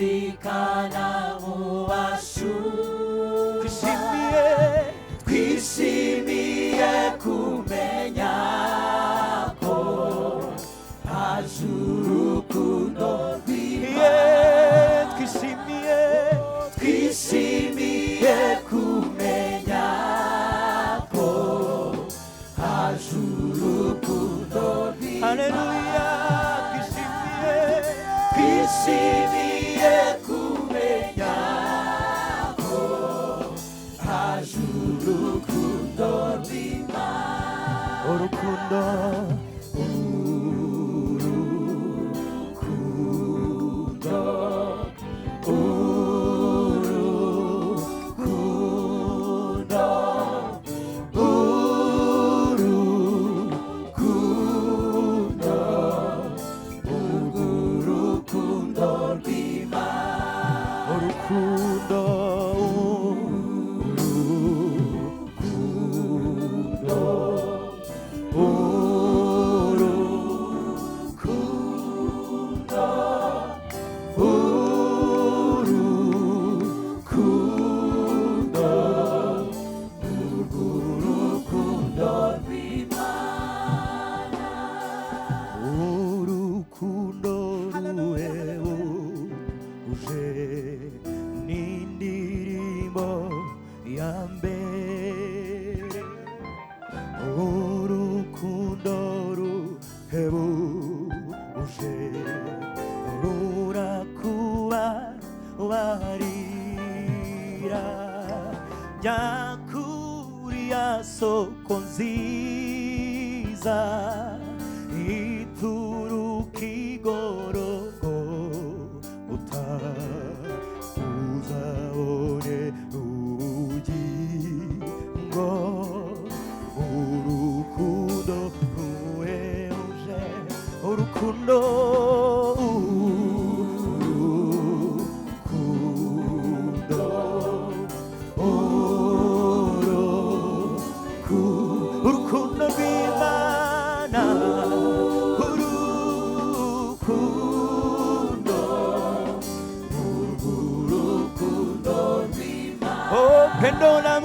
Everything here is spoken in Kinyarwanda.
twishikana mu bashumba twishimiye kumenya ko haje urukundo rw'Imana twishimiye kumenya ko haje urukundo rw'Imana haleluya twishimiye kumenya ko haje urukundo rw'Imana urukundo Nyakuriya soko nziza ituruka igorogota uzabone ubugingo urukundo ruhebuje urukundo urukundo rw'Imana urukundo rw'Imana oh pendo na